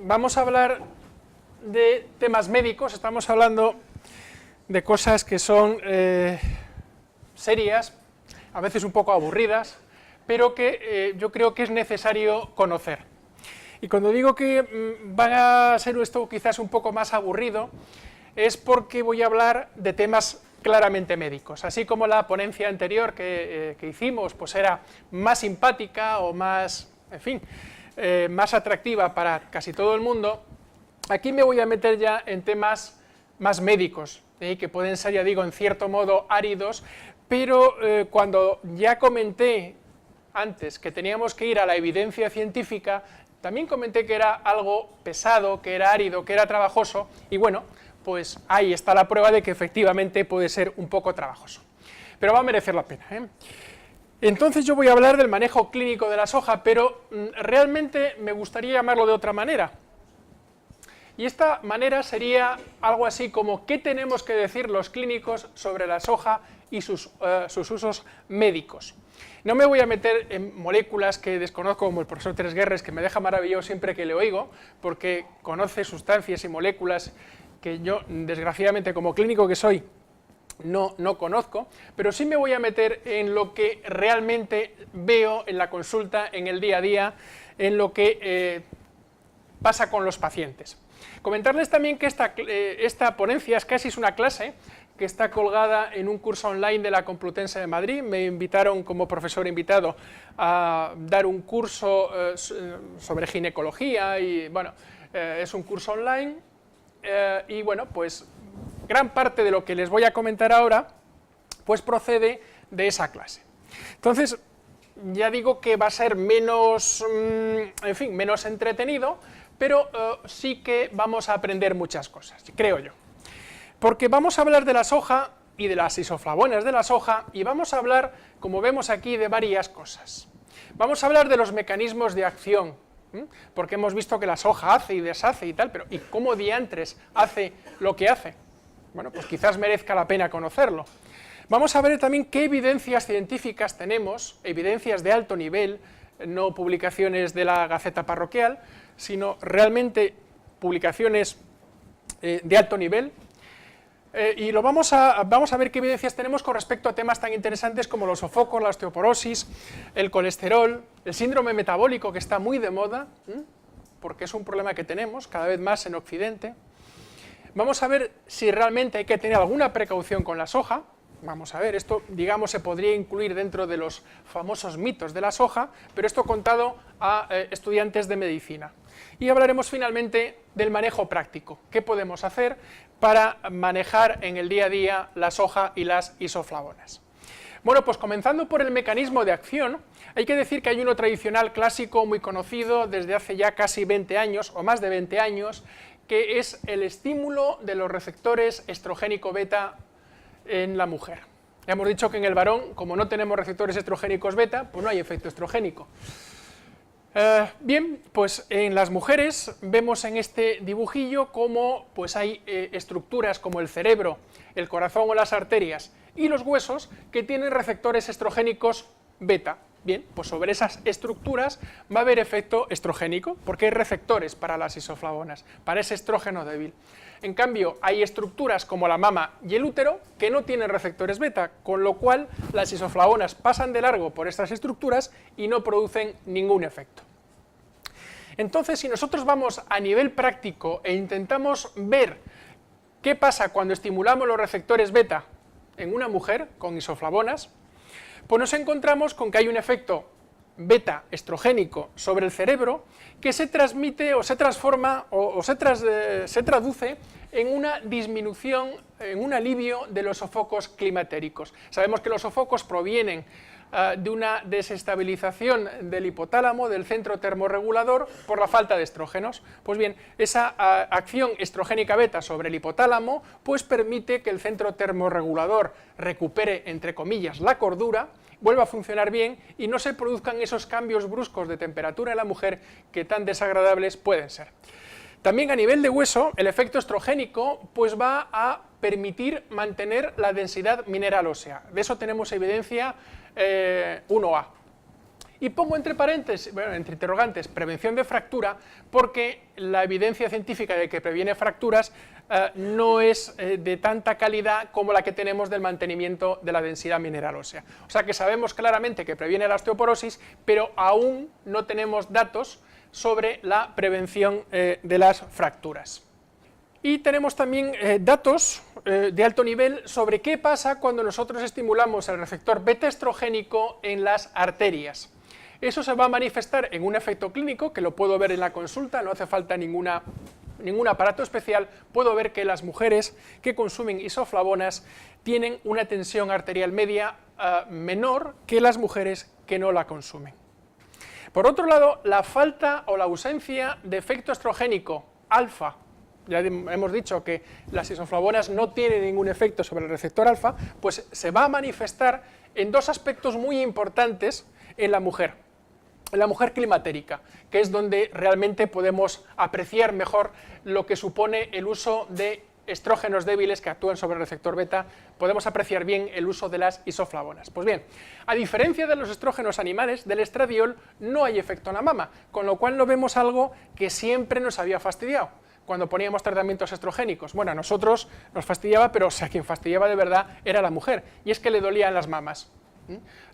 vamos a hablar de temas médicos, estamos hablando de cosas que son serias, a veces un poco aburridas, pero que yo creo que es necesario conocer. Y cuando digo que va a ser esto quizás un poco más aburrido, es porque voy a hablar de temas claramente médicos. Así como la ponencia anterior que hicimos pues era más simpática o más, en fin, más atractiva para casi todo el mundo, aquí me voy a meter ya en temas más médicos, que pueden ser, ya digo, en cierto modo áridos, pero cuando ya comenté antes que teníamos que ir a la evidencia científica, también comenté que era algo pesado, que era árido, que era trabajoso, y bueno, pues ahí está la prueba de que efectivamente puede ser un poco trabajoso. Pero va a merecer la pena, ¿eh? Entonces yo voy a hablar del manejo clínico de la soja, pero realmente me gustaría llamarlo de otra manera. Y esta manera sería algo así como ¿qué tenemos que decir los clínicos sobre la soja y sus usos médicos? No me voy a meter en moléculas que desconozco, como el profesor Tresguerres, que me deja maravillado siempre que le oigo, porque conoce sustancias y moléculas que yo, desgraciadamente, como clínico que soy, no conozco, pero sí me voy a meter en lo que realmente veo en la consulta, en el día a día, en lo que pasa con los pacientes. Comentarles también que esta ponencia es casi una clase que está colgada en un curso online de la Complutense de Madrid. Me invitaron como profesor invitado a dar un curso sobre ginecología y bueno, es un curso online y bueno, pues gran parte de lo que les voy a comentar ahora pues procede de esa clase. Entonces, ya digo que va a ser menos, en fin, menos entretenido, pero sí que vamos a aprender muchas cosas, creo yo. Porque vamos a hablar de la soja y de las isoflavonas de la soja, y vamos a hablar, como vemos aquí, de varias cosas. Vamos a hablar de los mecanismos de acción, porque hemos visto que la soja hace y deshace y tal, pero ¿y cómo diantres hace lo que hace? Bueno, pues quizás merezca la pena conocerlo. Vamos a ver también qué evidencias científicas tenemos, evidencias de alto nivel, no publicaciones de la Gaceta Parroquial, sino realmente publicaciones de alto nivel, y vamos a ver qué evidencias tenemos con respecto a temas tan interesantes como los sofocos, la osteoporosis, el colesterol, el síndrome metabólico, que está muy de moda, porque es un problema que tenemos cada vez más en Occidente. Vamos a ver si realmente hay que tener alguna precaución con la soja. Vamos a ver, esto, digamos, se podría incluir dentro de los famosos mitos de la soja, pero esto contado a estudiantes de medicina. Y hablaremos finalmente del manejo práctico, qué podemos hacer para manejar en el día a día la soja y las isoflavonas. Bueno, pues comenzando por el mecanismo de acción, hay que decir que hay uno tradicional clásico muy conocido desde hace ya casi 20 años, o más de 20 años, que es el estímulo de los receptores estrogénico beta en la mujer. Ya hemos dicho que en el varón, como no tenemos receptores estrogénicos beta, pues no hay efecto estrogénico. Bien, pues en las mujeres vemos en este dibujillo cómo pues hay estructuras como el cerebro, el corazón o las arterias y los huesos que tienen receptores estrogénicos beta. Bien, pues sobre esas estructuras va a haber efecto estrogénico, porque hay receptores para las isoflavonas, para ese estrógeno débil. En cambio, hay estructuras como la mama y el útero que no tienen receptores beta, con lo cual las isoflavonas pasan de largo por estas estructuras y no producen ningún efecto. Entonces, si nosotros vamos a nivel práctico e intentamos ver qué pasa cuando estimulamos los receptores beta en una mujer con isoflavonas, pues nos encontramos con que hay un efecto beta estrogénico sobre el cerebro que se transmite o se transforma o se traduce en una disminución, en un alivio de los sofocos climatéricos. Sabemos que los sofocos provienen de una desestabilización del hipotálamo, del centro termorregulador, por la falta de estrógenos. Pues bien, esa acción estrogénica beta sobre el hipotálamo pues permite que el centro termorregulador recupere, entre comillas, la cordura, vuelva a funcionar bien y no se produzcan esos cambios bruscos de temperatura en la mujer que tan desagradables pueden ser. También a nivel de hueso, el efecto estrogénico pues va a permitir mantener la densidad mineral ósea. De eso tenemos evidencia 1A. Y pongo entre paréntesis, bueno, entre interrogantes, prevención de fractura, porque la evidencia científica de que previene fracturas no es de tanta calidad como la que tenemos del mantenimiento de la densidad mineral ósea. O sea que sabemos claramente que previene la osteoporosis, pero aún no tenemos datos sobre la prevención de las fracturas. Y tenemos también datos de alto nivel sobre qué pasa cuando nosotros estimulamos el receptor beta-estrogénico en las arterias. Eso se va a manifestar en un efecto clínico, que lo puedo ver en la consulta, no hace falta ningún aparato especial. Puedo ver que las mujeres que consumen isoflavonas tienen una tensión arterial media menor que las mujeres que no la consumen. Por otro lado, la falta o la ausencia de efecto estrogénico alfa, ya hemos dicho que las isoflavonas no tienen ningún efecto sobre el receptor alfa, pues se va a manifestar en dos aspectos muy importantes en la mujer climatérica, que es donde realmente podemos apreciar mejor lo que supone el uso de estrógenos débiles que actúan sobre el receptor beta. Podemos apreciar bien el uso de las isoflavonas. Pues bien, a diferencia de los estrógenos animales, del estradiol no hay efecto en la mama, con lo cual no vemos algo que siempre nos había fastidiado cuando poníamos tratamientos estrogénicos. Bueno, a nosotros nos fastidiaba, pero a quien fastidiaba de verdad era la mujer, y es que le dolían las mamas.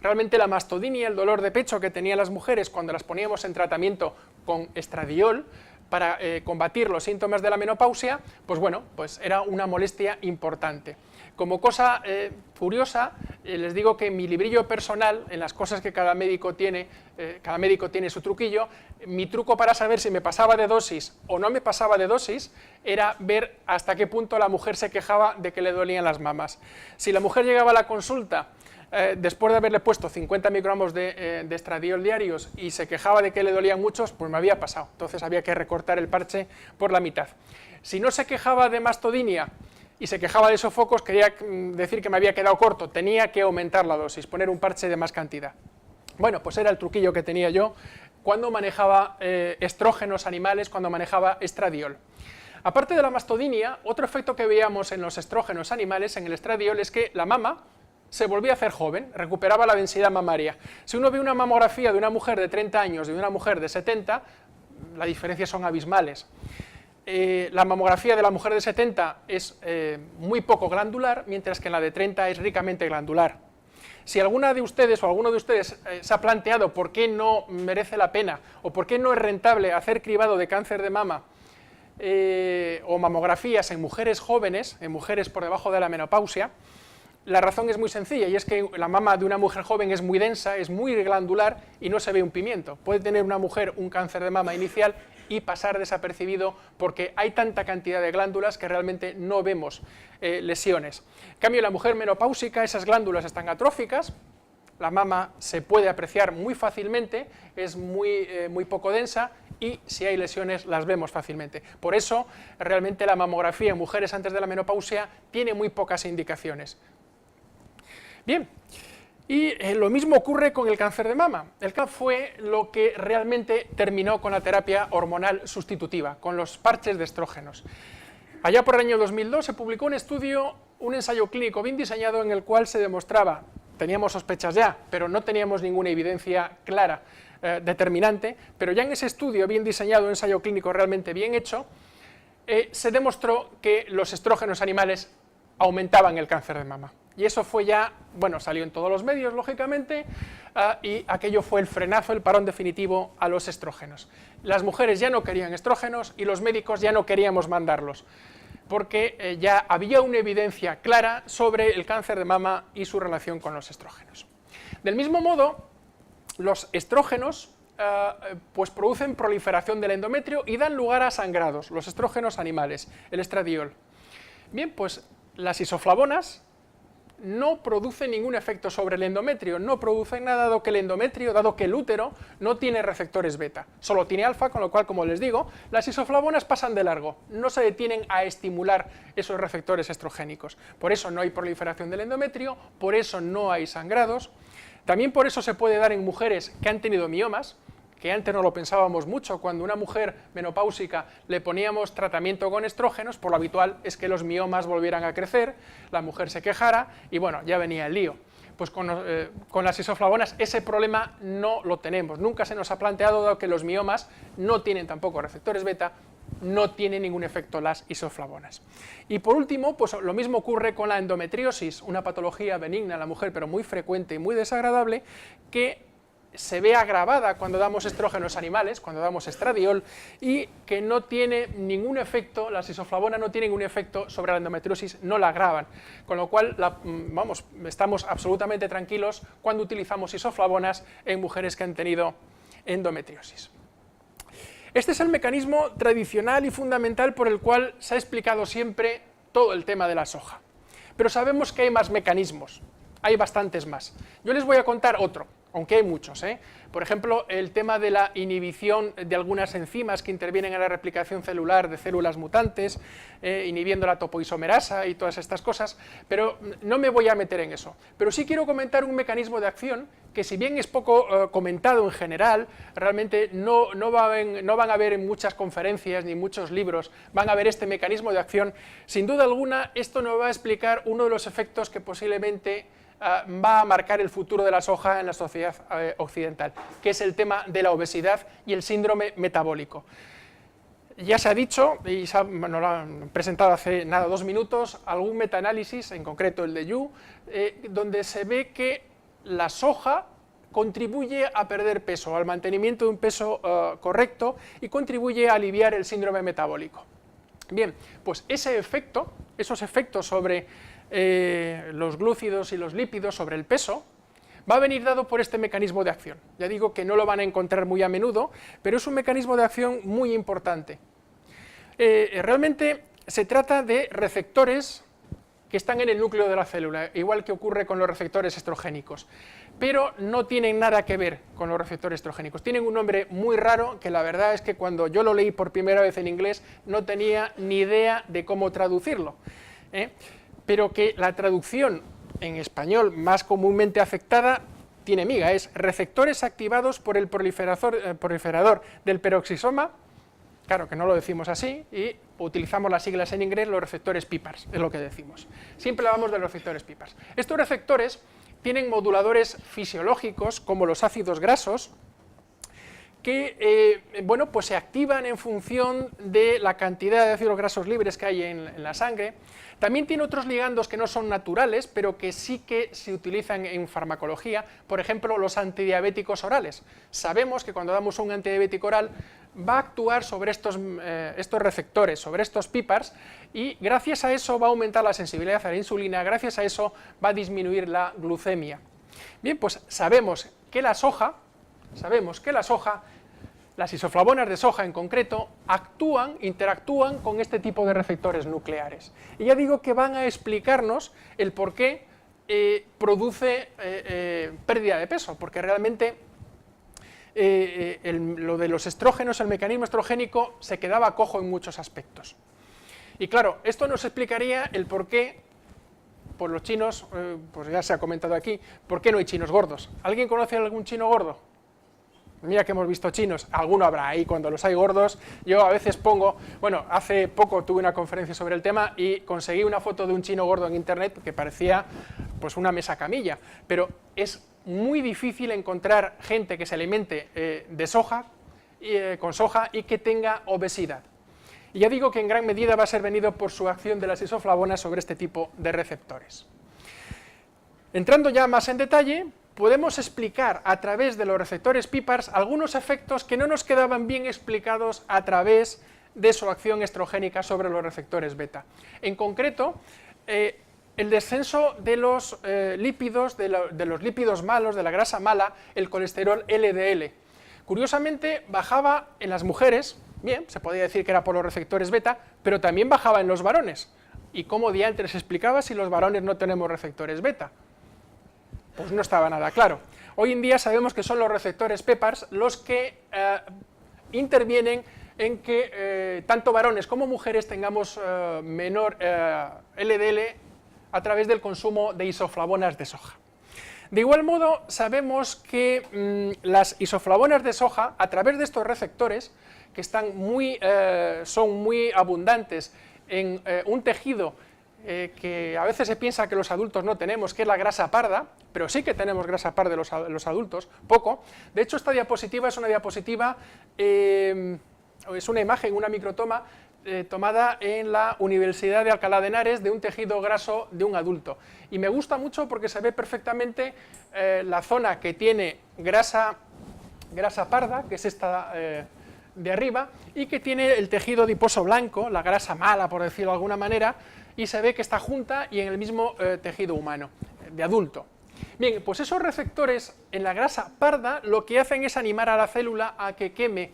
Realmente la mastodinia, el dolor de pecho que tenían las mujeres cuando las poníamos en tratamiento con estradiol para combatir los síntomas de la menopausia, pues bueno, pues era una molestia importante. Como cosa curiosa, les digo que mi librillo personal, en las cosas que cada médico tiene su truquillo, mi truco para saber si me pasaba de dosis o no me pasaba de dosis era ver hasta qué punto la mujer se quejaba de que le dolían las mamas. Si la mujer llegaba a la consulta después de haberle puesto 50 microgramos de estradiol diarios y se quejaba de que le dolían muchos, pues me había pasado, entonces había que recortar el parche por la mitad. Si no se quejaba de mastodinia y se quejaba de sofocos, quería decir que me había quedado corto, tenía que aumentar la dosis, poner un parche de más cantidad. Bueno, pues era el truquillo que tenía yo cuando manejaba estrógenos animales, cuando manejaba estradiol. Aparte de la mastodinia, otro efecto que veíamos en los estrógenos animales, en el estradiol, es que la mama se volvía a hacer joven, recuperaba la densidad mamaria. Si uno ve una mamografía de una mujer de 30 años y de una mujer de 70, las diferencias son abismales. La mamografía de la mujer de 70 es muy poco glandular, mientras que en la de 30 es ricamente glandular. Si alguna de ustedes o alguno de ustedes se ha planteado por qué no merece la pena o por qué no es rentable hacer cribado de cáncer de mama o mamografías en mujeres jóvenes, en mujeres por debajo de la menopausia, la razón es muy sencilla, y es que la mama de una mujer joven es muy densa, es muy glandular y no se ve un pimiento. Puede tener una mujer un cáncer de mama inicial y pasar desapercibido porque hay tanta cantidad de glándulas que realmente no vemos lesiones. En cambio, en la mujer menopáusica esas glándulas están atróficas, la mama se puede apreciar muy fácilmente, es muy poco densa y si hay lesiones las vemos fácilmente. Por eso, realmente la mamografía en mujeres antes de la menopausia tiene muy pocas indicaciones. Bien, y lo mismo ocurre con el cáncer de mama. El cáncer fue lo que realmente terminó con la terapia hormonal sustitutiva, con los parches de estrógenos. Allá por el año 2002 se publicó un estudio, un ensayo clínico bien diseñado en el cual se demostraba, teníamos sospechas ya, pero no teníamos ninguna evidencia clara, determinante, pero ya en ese estudio bien diseñado, un ensayo clínico realmente bien hecho, se demostró que los estrógenos animales aumentaban el cáncer de mama. Y eso fue ya, bueno, salió en todos los medios, lógicamente, y aquello fue el frenazo, el parón definitivo a los estrógenos. Las mujeres ya no querían estrógenos y los médicos ya no queríamos mandarlos, porque ya había una evidencia clara sobre el cáncer de mama y su relación con los estrógenos. Del mismo modo, los estrógenos pues producen proliferación del endometrio y dan lugar a sangrados, los estrógenos animales, el estradiol. Bien, pues las isoflavonas no producen ningún efecto sobre el endometrio, no producen nada, dado que el endometrio, dado que el útero no tiene receptores beta, solo tiene alfa, con lo cual, como les digo, las isoflavonas pasan de largo, no se detienen a estimular esos receptores estrogénicos. Por eso no hay proliferación del endometrio, por eso no hay sangrados. También por eso se puede dar en mujeres que han tenido miomas, que antes no lo pensábamos mucho, cuando a una mujer menopáusica le poníamos tratamiento con estrógenos, por lo habitual es que los miomas volvieran a crecer, la mujer se quejara y bueno, ya venía el lío. Pues con las isoflavonas ese problema no lo tenemos, nunca se nos ha planteado, dado que los miomas no tienen tampoco receptores beta, no tienen ningún efecto las isoflavonas. Y por último, pues lo mismo ocurre con la endometriosis, una patología benigna en la mujer, pero muy frecuente y muy desagradable, que se ve agravada cuando damos estrógenos animales, cuando damos estradiol, y que no tiene ningún efecto, las isoflavonas no tienen ningún efecto sobre la endometriosis, no la agravan, con lo cual, estamos absolutamente tranquilos cuando utilizamos isoflavonas en mujeres que han tenido endometriosis. Este es el mecanismo tradicional y fundamental por el cual se ha explicado siempre todo el tema de la soja, pero sabemos que hay más mecanismos, hay bastantes más. Yo les voy a contar otro, aunque hay muchos, Por ejemplo, el tema de la inhibición de algunas enzimas que intervienen en la replicación celular de células mutantes, inhibiendo la topoisomerasa y todas estas cosas, pero no me voy a meter en eso. Pero sí quiero comentar un mecanismo de acción que, si bien es poco comentado en general, realmente no van a ver en muchas conferencias ni muchos libros, van a ver este mecanismo de acción. Sin duda alguna, esto nos va a explicar uno de los efectos que posiblemente va a marcar el futuro de la soja en la sociedad occidental, que es el tema de la obesidad y el síndrome metabólico. Ya se ha dicho, y nos lo han presentado hace nada 2 minutos, algún metaanálisis, en concreto el de Yu, donde se ve que la soja contribuye a perder peso, al mantenimiento de un peso correcto, y contribuye a aliviar el síndrome metabólico. Bien, pues esos efectos sobre los glúcidos y los lípidos, sobre el peso, va a venir dado por este mecanismo de acción. Ya digo que no lo van a encontrar muy a menudo, pero es un mecanismo de acción muy importante. Realmente se trata de receptores que están en el núcleo de la célula, igual que ocurre con los receptores estrogénicos, pero no tienen nada que ver con los receptores estrogénicos. Tienen un nombre muy raro, que la verdad es que cuando yo lo leí por primera vez en inglés no tenía ni idea de cómo traducirlo, pero que la traducción en español más comúnmente aceptada tiene miga, es receptores activados por el proliferador del peroxisoma. Claro que no lo decimos así, y utilizamos las siglas en inglés, los receptores PIPARs, es lo que decimos. Siempre hablamos de los receptores PIPARs. Estos receptores tienen moduladores fisiológicos, como los ácidos grasos, que pues se activan en función de la cantidad de ácidos grasos libres que hay en la sangre. También tiene otros ligandos que no son naturales, pero que sí que se utilizan en farmacología, por ejemplo, los antidiabéticos orales. Sabemos que cuando damos un antidiabético oral va a actuar sobre estos receptores, sobre estos PIPARs, y gracias a eso va a aumentar la sensibilidad a la insulina, gracias a eso va a disminuir la glucemia. Bien, pues sabemos que la soja, las isoflavonas de soja en concreto, interactúan con este tipo de receptores nucleares. Y ya digo que van a explicarnos el por qué produce pérdida de peso, porque realmente lo de los estrógenos, el mecanismo estrogénico, se quedaba cojo en muchos aspectos. Y claro, esto nos explicaría el por qué, por los chinos, pues ya se ha comentado aquí, ¿por qué no hay chinos gordos? ¿Alguien conoce algún chino gordo? Mira que hemos visto chinos, alguno habrá ahí, cuando los hay gordos, yo a veces pongo, bueno, hace poco tuve una conferencia sobre el tema y conseguí una foto de un chino gordo en internet que parecía pues una mesa camilla, pero es muy difícil encontrar gente que se alimente de soja, con soja, y que tenga obesidad. Y ya digo que en gran medida va a ser venido por su acción de las isoflavonas sobre este tipo de receptores. Entrando ya más en detalle, podemos explicar a través de los receptores PIPARs algunos efectos que no nos quedaban bien explicados a través de su acción estrogénica sobre los receptores beta. En concreto, el descenso de los lípidos, de los lípidos malos, de la grasa mala, el colesterol LDL. Curiosamente, bajaba en las mujeres, bien, se podía decir que era por los receptores beta, pero también bajaba en los varones. ¿Y cómo diantres se explicaba si los varones no tenemos receptores beta? Pues no estaba nada claro. Hoy en día sabemos que son los receptores PIPARs los que intervienen en que tanto varones como mujeres tengamos menor LDL a través del consumo de isoflavonas de soja. De igual modo, sabemos que las isoflavonas de soja, a través de estos receptores, que son muy abundantes en un tejido que a veces se piensa que los adultos no tenemos, que es la grasa parda, pero sí que tenemos grasa parda los adultos, poco. De hecho, esta diapositiva es una diapositiva, es una imagen, una microtoma, tomada en la Universidad de Alcalá de Henares de un tejido graso de un adulto. Y me gusta mucho porque se ve perfectamente la zona que tiene grasa parda, que es esta de arriba, y que tiene el tejido adiposo blanco, la grasa mala, por decirlo de alguna manera, y se ve que está junta y en el mismo tejido humano, de adulto. Bien, pues esos receptores en la grasa parda lo que hacen es animar a la célula a que queme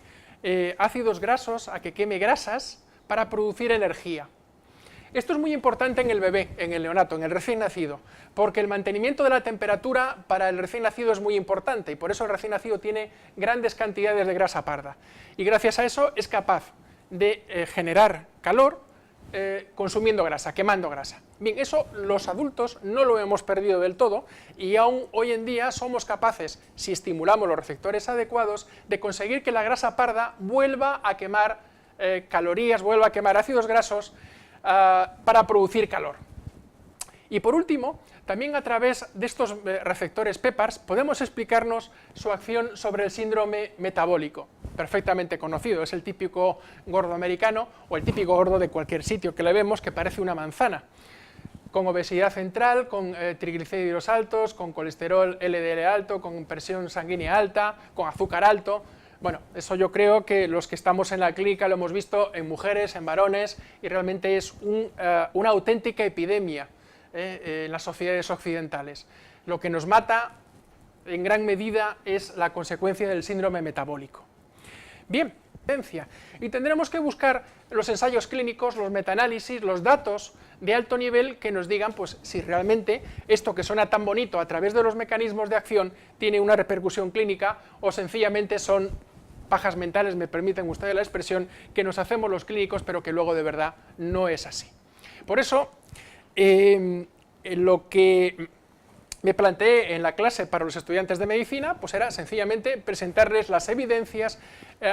ácidos grasos, a que queme grasas, para producir energía. Esto es muy importante en el bebé, en el neonato, en el recién nacido, porque el mantenimiento de la temperatura para el recién nacido es muy importante y por eso el recién nacido tiene grandes cantidades de grasa parda y gracias a eso es capaz de generar calor consumiendo grasa, quemando grasa. Bien, eso los adultos no lo hemos perdido del todo y aún hoy en día somos capaces, si estimulamos los receptores adecuados, de conseguir que la grasa parda vuelva a quemar calorías, vuelva a quemar ácidos grasos para producir calor. Y por último, también a través de estos receptores PEPARS podemos explicarnos su acción sobre el síndrome metabólico, perfectamente conocido, es el típico gordo americano o el típico gordo de cualquier sitio que le vemos que parece una manzana, con obesidad central, con triglicéridos altos, con colesterol LDL alto, con presión sanguínea alta, con azúcar alto. Bueno, eso yo creo que los que estamos en la clínica lo hemos visto en mujeres, en varones, y realmente es una auténtica epidemia en las sociedades occidentales. Lo que nos mata, en gran medida, es la consecuencia del síndrome metabólico. Bien, y tendremos que buscar los ensayos clínicos, los metaanálisis, los datos de alto nivel que nos digan pues, si realmente esto que suena tan bonito a través de los mecanismos de acción tiene una repercusión clínica o sencillamente son pajas mentales, me permiten ustedes la expresión, que nos hacemos los clínicos, pero que luego de verdad no es así. Por eso, lo que me planteé en la clase para los estudiantes de medicina, pues era sencillamente presentarles las evidencias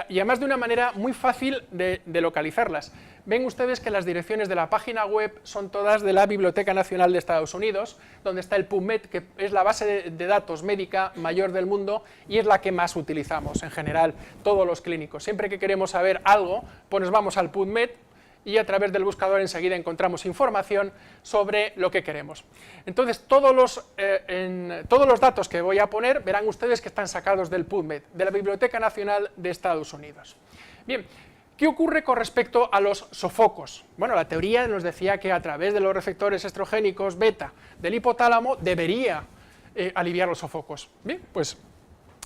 y además de una manera muy fácil de localizarlas. Ven ustedes que las direcciones de la página web son todas de la Biblioteca Nacional de Estados Unidos, donde está el PubMed, que es la base de datos médica mayor del mundo y es la que más utilizamos en general todos los clínicos. Siempre que queremos saber algo, pues nos vamos al PubMed, y a través del buscador enseguida encontramos información sobre lo que queremos. Entonces, todos los datos que voy a poner, verán ustedes que están sacados del PubMed, de la Biblioteca Nacional de Estados Unidos. Bien, ¿qué ocurre con respecto a los sofocos? Bueno, la teoría nos decía que a través de los receptores estrogénicos beta del hipotálamo debería aliviar los sofocos. Bien, pues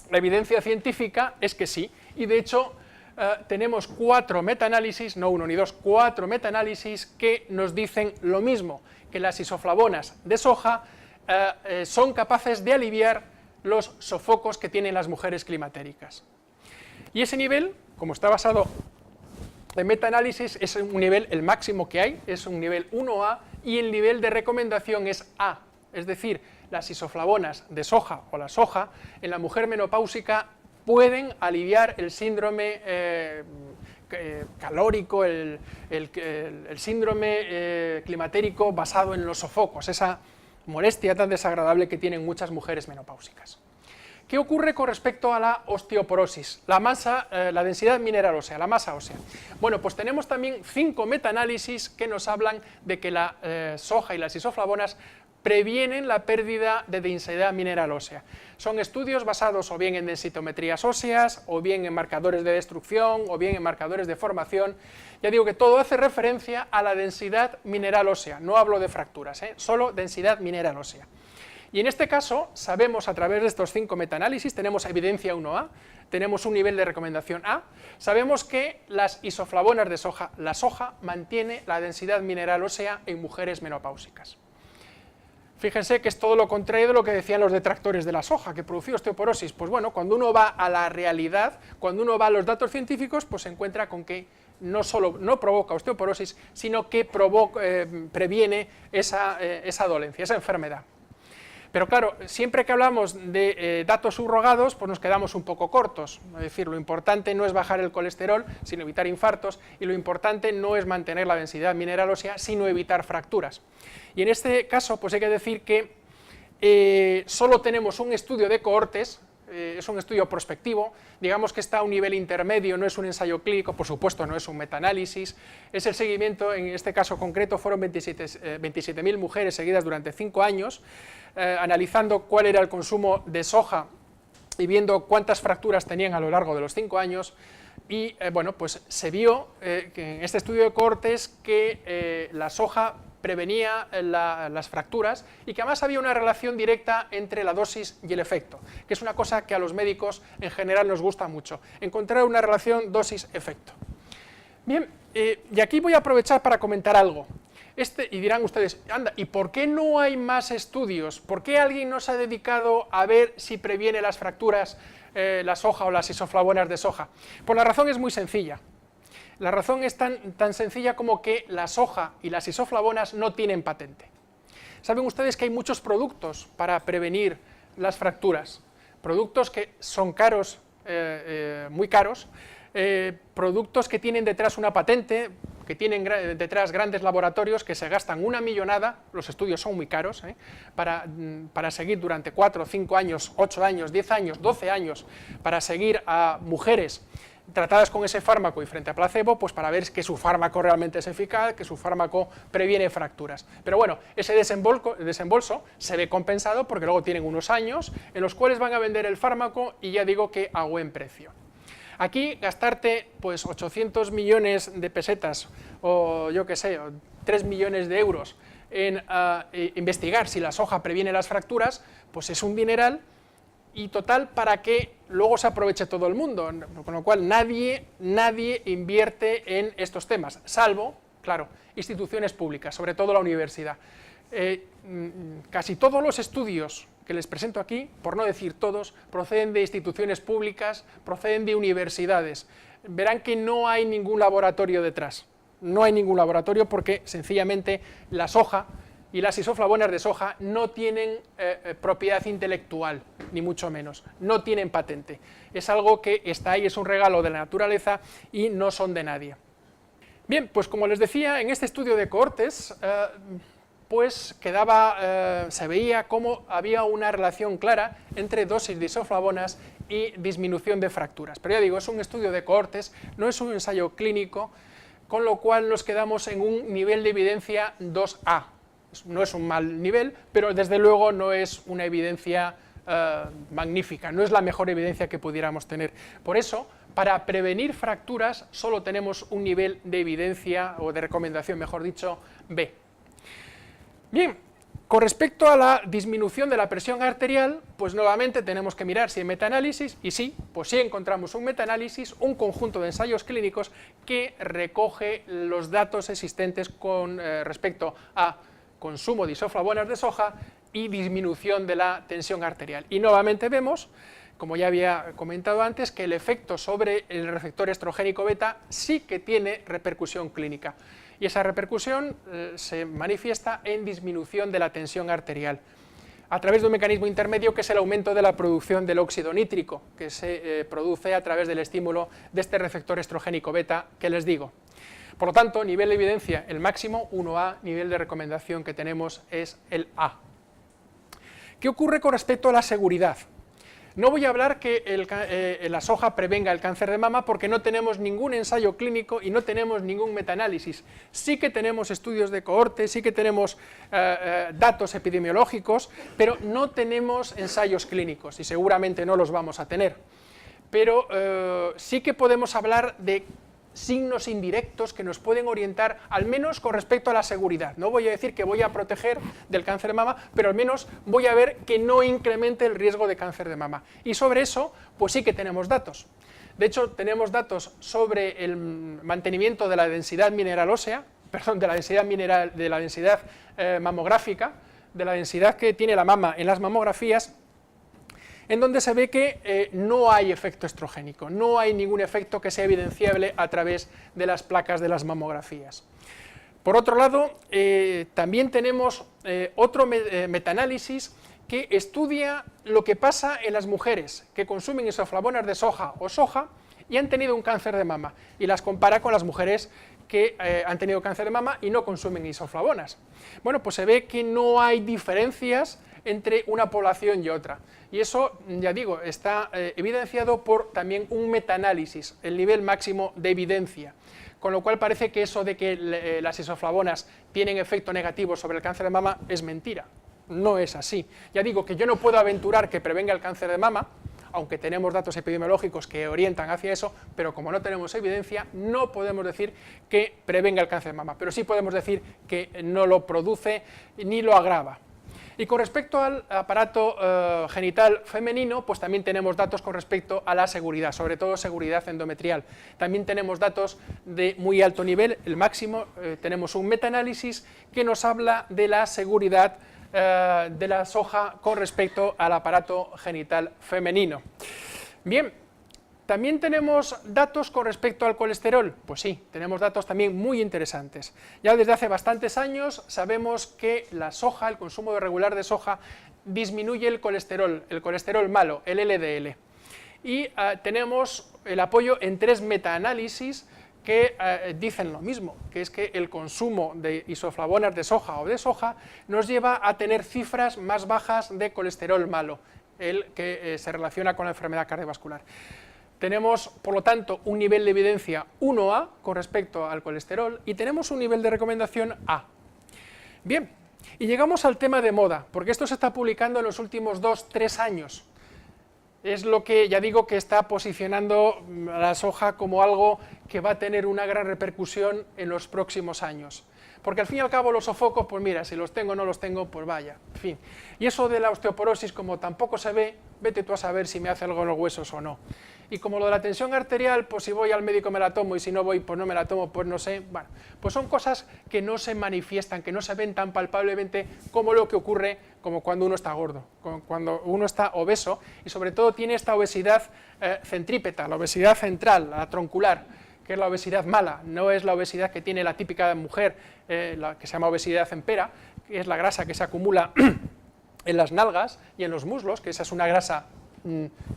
la evidencia científica es que sí, y de hecho tenemos 4 metaanálisis, no uno ni dos, 4 metaanálisis que nos dicen lo mismo, que las isoflavonas de soja son capaces de aliviar los sofocos que tienen las mujeres climatéricas. Y ese nivel, como está basado en metaanálisis, es un nivel, el máximo que hay, es un nivel 1A, y el nivel de recomendación es A, es decir, las isoflavonas de soja o la soja en la mujer menopáusica pueden aliviar el síndrome calórico, el síndrome climatérico basado en los sofocos, esa molestia tan desagradable que tienen muchas mujeres menopáusicas. ¿Qué ocurre con respecto a la osteoporosis? La masa, la densidad mineral ósea, la masa ósea. Bueno, pues tenemos también 5 metaanálisis que nos hablan de que la soja y las isoflavonas previenen la pérdida de densidad mineral ósea. Son estudios basados o bien en densitometrías óseas, o bien en marcadores de destrucción, o bien en marcadores de formación. Ya digo que todo hace referencia a la densidad mineral ósea, no hablo de fracturas, solo densidad mineral ósea. Y en este caso, sabemos a través de estos 5 metaanálisis, tenemos evidencia 1A, tenemos un nivel de recomendación A, sabemos que las isoflavonas de soja, la soja mantiene la densidad mineral ósea en mujeres menopáusicas. Fíjense que es todo lo contrario de lo que decían los detractores de la soja, que producía osteoporosis. Pues bueno, cuando uno va a la realidad, cuando uno va a los datos científicos, pues se encuentra con que no solo no provoca osteoporosis, sino que previene esa dolencia, esa enfermedad. Pero claro, siempre que hablamos de datos subrogados, pues nos quedamos un poco cortos. Es decir, lo importante no es bajar el colesterol, sino evitar infartos, y lo importante no es mantener la densidad mineral ósea, sino evitar fracturas. Y en este caso, pues hay que decir que solo tenemos un estudio de cohortes, es un estudio prospectivo, digamos que está a un nivel intermedio, no es un ensayo clínico, por supuesto no es un metaanálisis, es el seguimiento, en este caso concreto fueron 27.000 mujeres seguidas durante 5 años, analizando cuál era el consumo de soja y viendo cuántas fracturas tenían a lo largo de los 5 años, y bueno, pues se vio que en este estudio de cohortes que la soja prevenía las fracturas y que además había una relación directa entre la dosis y el efecto, que es una cosa que a los médicos en general nos gusta mucho, encontrar una relación dosis-efecto. Bien, y aquí voy a aprovechar para comentar algo. Y dirán ustedes, anda, ¿y por qué no hay más estudios? ¿Por qué alguien no se ha dedicado a ver si previene las fracturas la soja o las isoflavonas de soja? Pues la razón es muy sencilla. La razón es tan sencilla como que la soja y las isoflavonas no tienen patente. Saben ustedes que hay muchos productos para prevenir las fracturas, productos que son caros, muy caros, productos que tienen detrás una patente, que tienen detrás grandes laboratorios que se gastan una millonada, los estudios son muy caros, para seguir durante 4, 5 años, 8 años, 10 años, 12 años, para seguir a mujeres tratadas con ese fármaco y frente a placebo, pues para ver que su fármaco realmente es eficaz, que su fármaco previene fracturas. Pero bueno, ese desembolso se ve compensado porque luego tienen unos años en los cuales van a vender el fármaco y ya digo que a buen precio. Aquí gastarte pues 800 millones de pesetas o yo qué sé, 3 millones de euros en investigar si la soja previene las fracturas, pues es un dineral y total para que luego se aproveche todo el mundo, con lo cual nadie invierte en estos temas, salvo, claro, instituciones públicas, sobre todo la universidad. Casi todos los estudios que les presento aquí, por no decir todos, proceden de instituciones públicas, proceden de universidades. Verán que no hay ningún laboratorio detrás, no hay ningún laboratorio porque sencillamente la soja y las isoflavonas de soja no tienen propiedad intelectual, ni mucho menos, no tienen patente. Es algo que está ahí, es un regalo de la naturaleza y no son de nadie. Bien, pues como les decía, en este estudio de cohortes, pues se veía cómo había una relación clara entre dosis de isoflavonas y disminución de fracturas. Pero ya digo, es un estudio de cohortes, no es un ensayo clínico, con lo cual nos quedamos en un nivel de evidencia 2A. No es un mal nivel, pero desde luego no es una evidencia magnífica, no es la mejor evidencia que pudiéramos tener. Por eso, para prevenir fracturas, solo tenemos un nivel de evidencia, o de recomendación, mejor dicho, B. Bien, con respecto a la disminución de la presión arterial, pues nuevamente tenemos que mirar si hay metaanálisis, y sí, pues sí encontramos un metaanálisis, un conjunto de ensayos clínicos que recoge los datos existentes con respecto a consumo de isoflavonas de soja y disminución de la tensión arterial. Y nuevamente vemos, como ya había comentado antes, que el efecto sobre el receptor estrogénico beta sí que tiene repercusión clínica. Y esa repercusión se manifiesta en disminución de la tensión arterial, a través de un mecanismo intermedio que es el aumento de la producción del óxido nítrico, que se produce a través del estímulo de este receptor estrogénico beta que les digo. Por lo tanto, nivel de evidencia, el máximo, 1A, nivel de recomendación que tenemos es el A. ¿Qué ocurre con respecto a la seguridad? No voy a hablar que la soja prevenga el cáncer de mama porque no tenemos ningún ensayo clínico y no tenemos ningún metaanálisis. Sí que tenemos estudios de cohorte, sí que tenemos datos epidemiológicos, pero no tenemos ensayos clínicos y seguramente no los vamos a tener. Pero sí que podemos hablar de signos indirectos que nos pueden orientar, al menos con respecto a la seguridad. No voy a decir que voy a proteger del cáncer de mama, pero al menos voy a ver que no incremente el riesgo de cáncer de mama. Y sobre eso, pues sí que tenemos datos. De hecho, tenemos datos sobre el mantenimiento de la densidad mineral ósea, perdón, de la densidad mamográfica, de la densidad que tiene la mama en las mamografías, en donde se ve que no hay efecto estrogénico, no hay ningún efecto que sea evidenciable a través de las placas de las mamografías. Por otro lado, también tenemos otro metaanálisis que estudia lo que pasa en las mujeres que consumen isoflavonas de soja o soja y han tenido un cáncer de mama, y las compara con las mujeres que han tenido cáncer de mama y no consumen isoflavonas. Bueno, pues se ve que no hay diferencias entre una población y otra, y eso, ya digo, está evidenciado por también un metaanálisis, el nivel máximo de evidencia, con lo cual parece que eso de que las isoflavonas tienen efecto negativo sobre el cáncer de mama es mentira, no es así. Ya digo que yo no puedo aventurar que prevenga el cáncer de mama, aunque tenemos datos epidemiológicos que orientan hacia eso, pero como no tenemos evidencia, no podemos decir que prevenga el cáncer de mama, pero sí podemos decir que no lo produce ni lo agrava. Y con respecto al aparato genital femenino, pues también tenemos datos con respecto a la seguridad, sobre todo seguridad endometrial. También tenemos datos de muy alto nivel, el máximo, tenemos un metaanálisis que nos habla de la seguridad de la soja con respecto al aparato genital femenino. Bien, ¿también tenemos datos con respecto al colesterol? Pues sí, tenemos datos también muy interesantes. Ya desde hace bastantes años sabemos que la soja, el consumo regular de soja, disminuye el colesterol malo, el LDL. Y tenemos el apoyo en 3 metaanálisis que dicen lo mismo, que es que el consumo de isoflavonas de soja o de soja nos lleva a tener cifras más bajas de colesterol malo, el que se relaciona con la enfermedad cardiovascular. Tenemos, por lo tanto, un nivel de evidencia 1A con respecto al colesterol y tenemos un nivel de recomendación A. Bien, y llegamos al tema de moda, porque esto se está publicando en los últimos 2-3 años. Es lo que ya digo que está posicionando a la soja como algo que va a tener una gran repercusión en los próximos años. Porque al fin y al cabo los sofocos, pues mira, si los tengo o no los tengo, pues vaya, en fin. Y eso de la osteoporosis, como tampoco se ve, vete tú a saber si me hace algo en los huesos o no. Y como lo de la tensión arterial, pues si voy al médico me la tomo y si no voy, pues no me la tomo, pues no sé. Bueno, pues son cosas que no se manifiestan, que no se ven tan palpablemente como lo que ocurre como cuando uno está gordo, cuando uno está obeso y sobre todo tiene esta obesidad centrípeta, la obesidad central, la troncular, que es la obesidad mala, no es la obesidad que tiene la típica mujer, la que se llama obesidad en pera, que es la grasa que se acumula en las nalgas y en los muslos, que esa es una grasa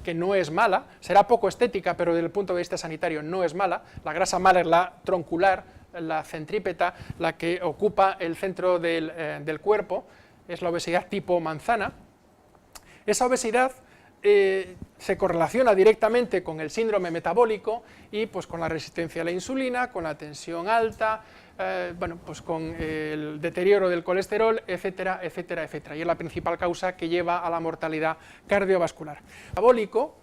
que no es mala, será poco estética, pero desde el punto de vista sanitario no es mala. La grasa mala es la troncular, la centrípeta, la que ocupa el centro del cuerpo, es la obesidad tipo manzana. Esa obesidad se correlaciona directamente con el síndrome metabólico y pues con la resistencia a la insulina, con la tensión alta, bueno, pues con el deterioro del colesterol, etcétera, etcétera, etcétera. Y es la principal causa que lleva a la mortalidad cardiovascular. El metabólico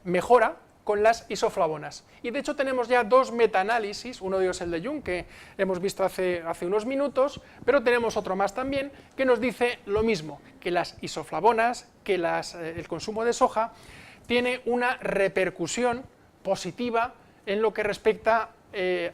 mejora con las isoflavonas. Y de hecho tenemos ya 2 metaanálisis, uno de ellos el de Jung, que hemos visto hace unos minutos, pero tenemos otro más también, que nos dice lo mismo, que las isoflavonas, que el consumo de soja, tiene una repercusión positiva en lo que respecta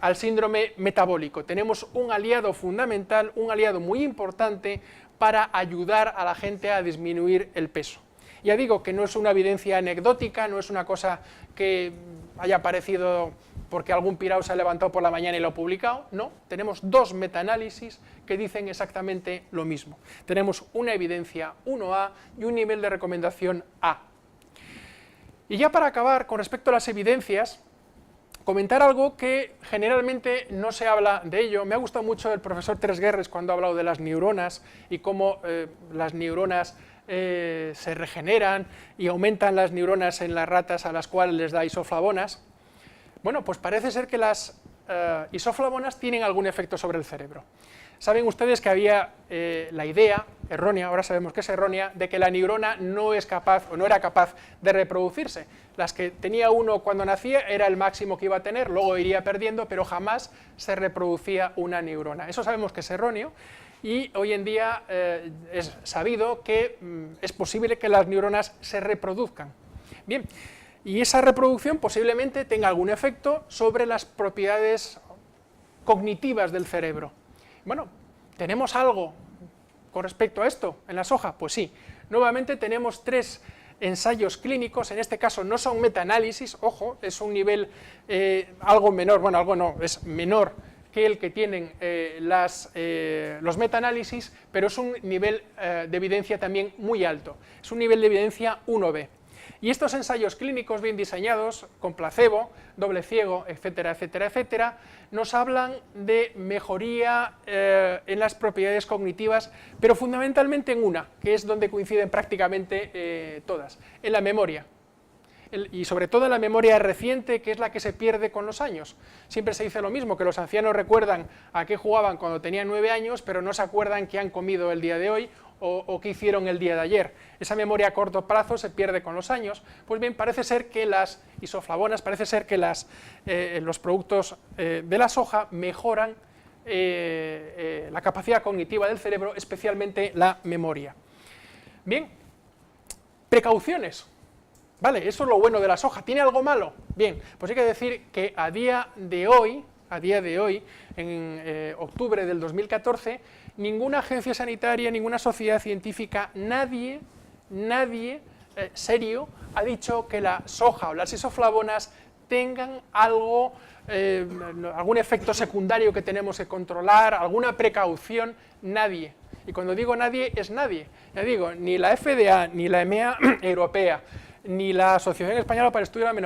al síndrome metabólico. Tenemos un aliado fundamental, un aliado muy importante para ayudar a la gente a disminuir el peso. Ya digo que no es una evidencia anecdótica, no es una cosa que haya aparecido porque algún pirao se ha levantado por la mañana y lo ha publicado, no, tenemos 2 metaanálisis que dicen exactamente lo mismo. Tenemos una evidencia 1A y un nivel de recomendación A. Y ya para acabar, con respecto a las evidencias, comentar algo que generalmente no se habla de ello. Me ha gustado mucho el profesor Tresguerres cuando ha hablado de las neuronas y cómo las neuronas se regeneran y aumentan las neuronas en las ratas a las cuales les da isoflavonas. Bueno, pues parece ser que las isoflavonas tienen algún efecto sobre el cerebro. Saben ustedes que había la idea errónea, ahora sabemos que es errónea, de que la neurona no es capaz o no era capaz de reproducirse. Las que tenía uno cuando nacía era el máximo que iba a tener, luego iría perdiendo, pero jamás se reproducía una neurona. Eso sabemos que es erróneo. Y hoy en día es sabido que es posible que las neuronas se reproduzcan. Bien, y esa reproducción posiblemente tenga algún efecto sobre las propiedades cognitivas del cerebro. Bueno, ¿tenemos algo con respecto a esto en la soja? Pues sí, nuevamente tenemos 3 ensayos clínicos, en este caso no son metaanálisis, ojo, es un nivel algo menor, bueno, algo no, es menor que el que tienen los metaanálisis, pero es un nivel de evidencia también muy alto, es un nivel de evidencia 1B. Y estos ensayos clínicos bien diseñados, con placebo, doble ciego, etcétera, etcétera, etcétera, nos hablan de mejoría en las propiedades cognitivas, pero fundamentalmente en una, que es donde coinciden prácticamente todas, en la memoria. Y sobre todo en la memoria reciente, que es la que se pierde con los años. Siempre se dice lo mismo, que los ancianos recuerdan a qué jugaban cuando tenían 9 años, pero no se acuerdan qué han comido el día de hoy o qué hicieron el día de ayer. Esa memoria a corto plazo se pierde con los años. Pues bien, parece ser que las isoflavonas, parece ser que los productos de la soja mejoran la capacidad cognitiva del cerebro, especialmente la memoria. Bien, precauciones. Vale, eso es lo bueno de la soja. ¿Tiene algo malo? Bien, pues hay que decir que a día de hoy, en octubre del 2014, ninguna agencia sanitaria, ninguna sociedad científica, nadie serio ha dicho que la soja o las isoflavonas tengan algún efecto secundario que tenemos que controlar, alguna precaución, nadie. Y cuando digo nadie, es nadie. Ya digo, ni la FDA, ni la EMEA europea, ni la Asociación Española para el Estudio de la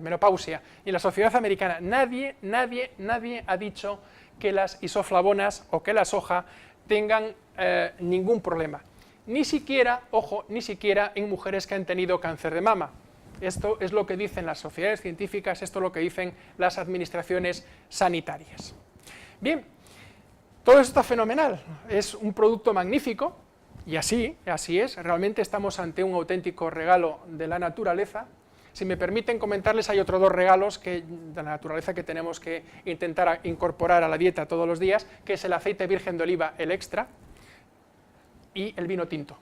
Menopausia, ni la Sociedad Americana, nadie ha dicho que las isoflavonas o que la soja tengan ningún problema. Ni siquiera, ojo, ni siquiera en mujeres que han tenido cáncer de mama. Esto es lo que dicen las sociedades científicas, esto es lo que dicen las administraciones sanitarias. Bien, todo esto está fenomenal, es un producto magnífico, y así es, realmente estamos ante un auténtico regalo de la naturaleza. Si me permiten comentarles, hay otros dos regalos de la naturaleza que tenemos que intentar incorporar a la dieta todos los días, que es el aceite virgen de oliva, el extra, y el vino tinto.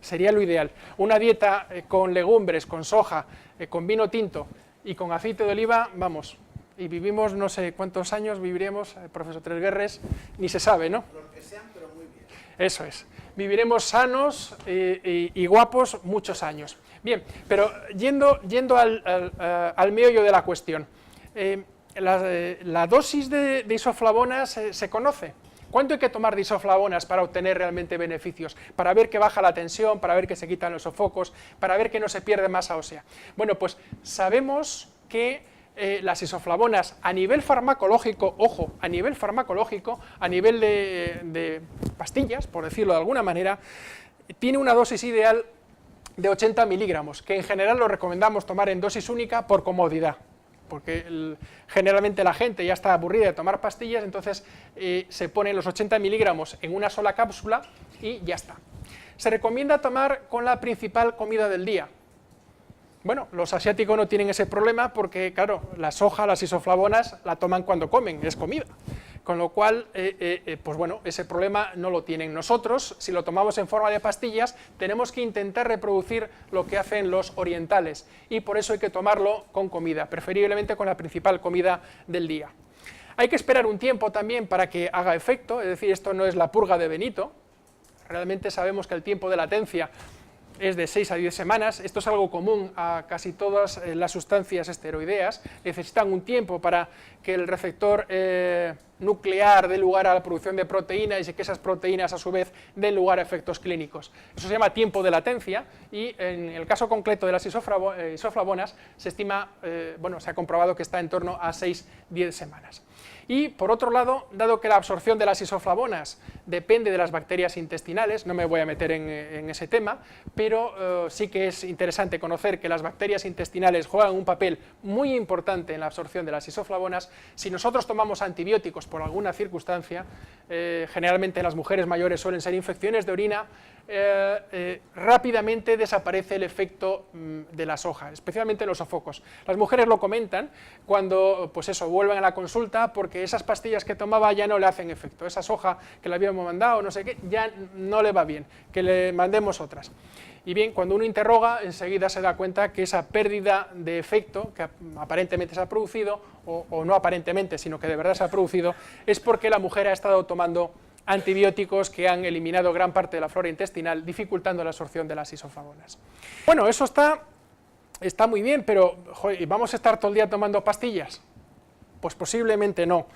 Sería lo ideal. Una dieta con legumbres, con soja, con vino tinto y con aceite de oliva, vamos, y vivimos no sé cuántos años viviremos, profesor Tresguerres, ni se sabe, ¿no? Los que sean, pero muy bien. Eso es. Viviremos sanos y guapos muchos años. Bien, pero yendo al meollo de la cuestión, la dosis de isoflavonas se conoce. ¿Cuánto hay que tomar de isoflavonas para obtener realmente beneficios? Para ver que baja la tensión, para ver que se quitan los sofocos, para ver que no se pierde masa ósea. Bueno, pues sabemos que las isoflavonas a nivel farmacológico, ojo, a nivel farmacológico, a nivel de pastillas, por decirlo de alguna manera, tiene una dosis ideal de 80 miligramos, que en general lo recomendamos tomar en dosis única por comodidad, porque generalmente la gente ya está aburrida de tomar pastillas, entonces se ponen los 80 miligramos en una sola cápsula y ya está. Se recomienda tomar con la principal comida del día. Bueno, los asiáticos no tienen ese problema porque, claro, la soja, las isoflavonas, la toman cuando comen, es comida. Con lo cual, pues bueno, ese problema no lo tienen. Nosotros, si lo tomamos en forma de pastillas, tenemos que intentar reproducir lo que hacen los orientales y por eso hay que tomarlo con comida, preferiblemente con la principal comida del día. Hay que esperar un tiempo también para que haga efecto, es decir, esto no es la purga de Benito, realmente sabemos que el tiempo de latencia es de 6 a 10 semanas, esto es algo común a casi todas las sustancias esteroideas, necesitan un tiempo para que el receptor nuclear dé lugar a la producción de proteínas y que esas proteínas a su vez den lugar a efectos clínicos. Eso se llama tiempo de latencia y en el caso concreto de las isoflavonas se estima, bueno, se ha comprobado que está en torno a 6-10 semanas. Y por otro lado, dado que la absorción de las isoflavonas depende de las bacterias intestinales, no me voy a meter en ese tema, pero sí que es interesante conocer que las bacterias intestinales juegan un papel muy importante en la absorción de las isoflavonas. Si nosotros tomamos antibióticos por alguna circunstancia, generalmente en las mujeres mayores suelen ser infecciones de orina, rápidamente desaparece el efecto de la soja, especialmente en los sofocos. Las mujeres lo comentan cuando, pues eso, vuelven a la consulta porque esas pastillas que tomaba ya no le hacen efecto, esa soja que le habíamos mandado, no sé qué, ya no le va bien, que le mandemos otras. Y bien, cuando uno interroga, enseguida se da cuenta que esa pérdida de efecto que aparentemente se ha producido, o no aparentemente, sino que de verdad se ha producido, es porque la mujer ha estado tomando antibióticos que han eliminado gran parte de la flora intestinal, dificultando la absorción de las isoflavonas. Bueno, eso está muy bien, pero joder, ¿vamos a estar todo el día tomando pastillas? Pues posiblemente no.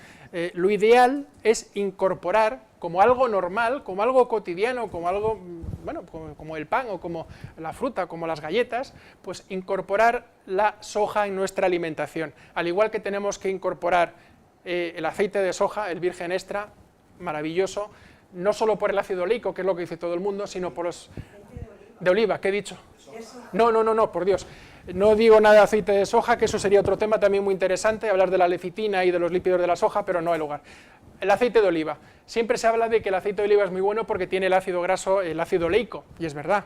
Lo ideal es incorporar como algo normal, como algo cotidiano, como algo, bueno, como el pan o como la fruta, como las galletas, pues incorporar la soja en nuestra alimentación. Al igual que tenemos que incorporar el aceite de soja, el virgen extra, maravilloso, no solo por el ácido oleico, que es lo que dice todo el mundo, sino por los... ¿De oliva? ¿Qué he dicho? No, por Dios. No digo nada de aceite de soja, que eso sería otro tema también muy interesante, hablar de la lecitina y de los lípidos de la soja, pero no hay lugar. El aceite de oliva. Siempre se habla de que el aceite de oliva es muy bueno porque tiene el ácido graso, el ácido oleico, y es verdad.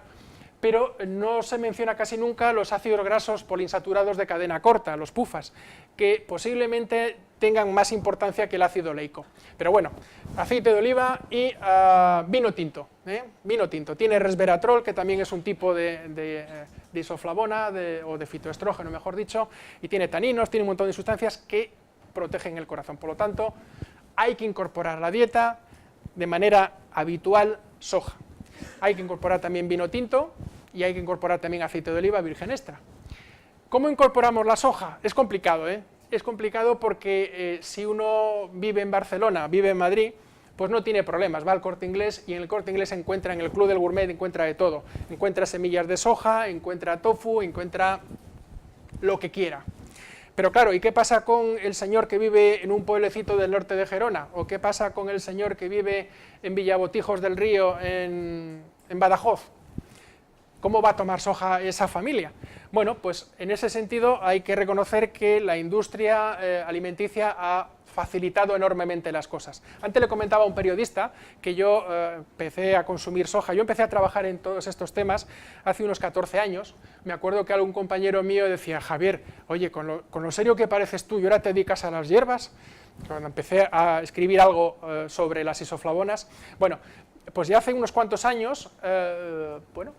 Pero no se menciona casi nunca los ácidos grasos poliinsaturados de cadena corta, los PUFAs, que posiblemente tengan más importancia que el ácido oleico. Pero bueno, aceite de oliva y vino tinto. Vino tinto. Tiene resveratrol, que también es un tipo de isoflavona o de fitoestrógeno, mejor dicho, y tiene taninos, tiene un montón de sustancias que protegen el corazón. Por lo tanto, hay que incorporar a la dieta de manera habitual soja. Hay que incorporar también vino tinto y hay que incorporar también aceite de oliva virgen extra. ¿Cómo incorporamos la soja? Es complicado, ¿eh? Es complicado porque si uno vive en Barcelona, vive en Madrid, pues no tiene problemas, va al Corte Inglés y en el Corte Inglés encuentra, en el Club del Gourmet encuentra de todo. Encuentra semillas de soja, encuentra tofu, encuentra lo que quiera. Pero claro, ¿y qué pasa con el señor que vive en un pueblecito del norte de Gerona? ¿O qué pasa con el señor que vive en Villabotijos del Río, en Badajoz? ¿Cómo va a tomar soja esa familia? Bueno, pues en ese sentido hay que reconocer que la industria alimenticia ha facilitado enormemente las cosas. Antes le comentaba a un periodista que yo empecé a consumir soja, yo empecé a trabajar en todos estos temas hace unos 14 años, me acuerdo que algún compañero mío decía, Javier, oye, con lo serio que pareces tú, ¿y ahora te dedicas a las hierbas? Cuando empecé a escribir algo sobre las isoflavonas, bueno, pues ya hace unos cuantos años, bueno,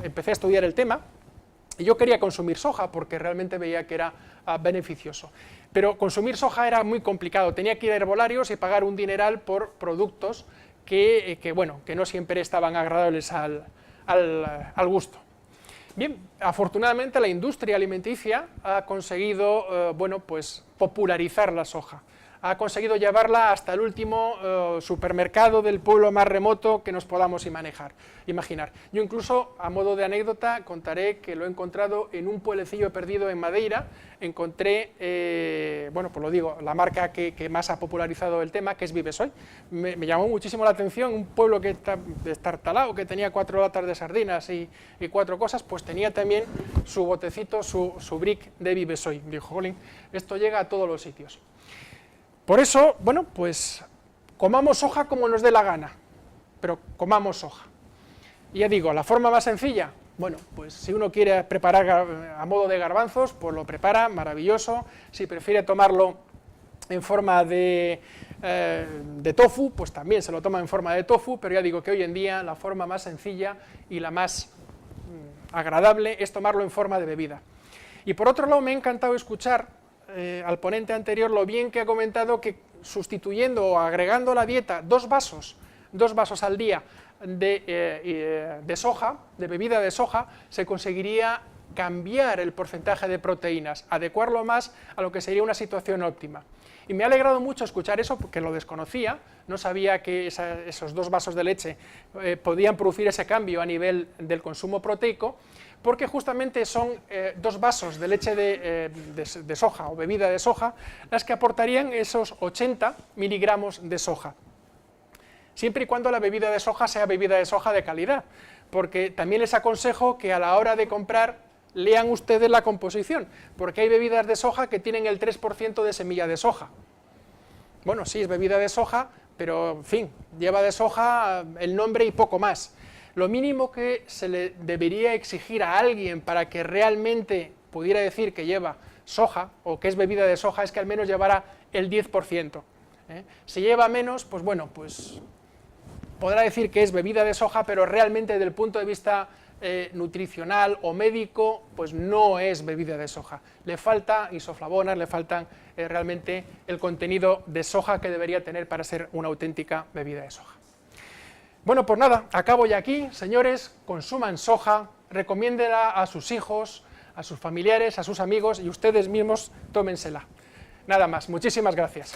empecé a estudiar el tema, y yo quería consumir soja porque realmente veía que era beneficioso. Pero consumir soja era muy complicado, tenía que ir a herbolarios y pagar un dineral por productos que no siempre estaban agradables al gusto. Bien, afortunadamente la industria alimenticia ha conseguido pues popularizar la soja. Ha conseguido llevarla hasta el último supermercado del pueblo más remoto que nos podamos imaginar. Yo incluso, a modo de anécdota, contaré que lo he encontrado en un pueblecillo perdido en Madeira. Encontré, pues lo digo, la marca que más ha popularizado el tema, que es Vivesoy. Me llamó muchísimo la atención, un pueblo que está destartalado, que tenía 4 latas de sardinas y 4 cosas, pues tenía también su botecito, su brick de Vivesoy. Dijo, jolín, esto llega a todos los sitios. Por eso, bueno, pues comamos soja como nos dé la gana, pero comamos soja. Y ya digo, la forma más sencilla, bueno, pues si uno quiere preparar a modo de garbanzos, pues lo prepara, maravilloso. Si prefiere tomarlo en forma de tofu, pues también se lo toma en forma de tofu, pero ya digo que hoy en día la forma más sencilla y la más agradable es tomarlo en forma de bebida. Y por otro lado me ha encantado escuchar al ponente anterior lo bien que ha comentado que sustituyendo o agregando a la dieta 2 vasos al día de soja, de bebida de soja, se conseguiría cambiar el porcentaje de proteínas, adecuarlo más a lo que sería una situación óptima. Y me ha alegrado mucho escuchar eso porque lo desconocía, no sabía que esos 2 vasos de leche podían producir ese cambio a nivel del consumo proteico, porque justamente son 2 vasos de leche de soja o bebida de soja las que aportarían esos 80 miligramos de soja. Siempre y cuando la bebida de soja sea bebida de soja de calidad, porque también les aconsejo que a la hora de comprar lean ustedes la composición, porque hay bebidas de soja que tienen el 3% de semilla de soja. Bueno, sí, es bebida de soja, pero en fin, lleva de soja el nombre y poco más. Lo mínimo que se le debería exigir a alguien para que realmente pudiera decir que lleva soja o que es bebida de soja es que al menos llevara el 10%. Si lleva menos, pues bueno, pues podrá decir que es bebida de soja, pero realmente desde el punto de vista nutricional o médico, pues no es bebida de soja. Le falta isoflavonas, le faltan realmente el contenido de soja que debería tener para ser una auténtica bebida de soja. Bueno, pues nada, acabo ya aquí, señores, consuman soja, recomiéndela a sus hijos, a sus familiares, a sus amigos y ustedes mismos tómensela. Nada más, muchísimas gracias.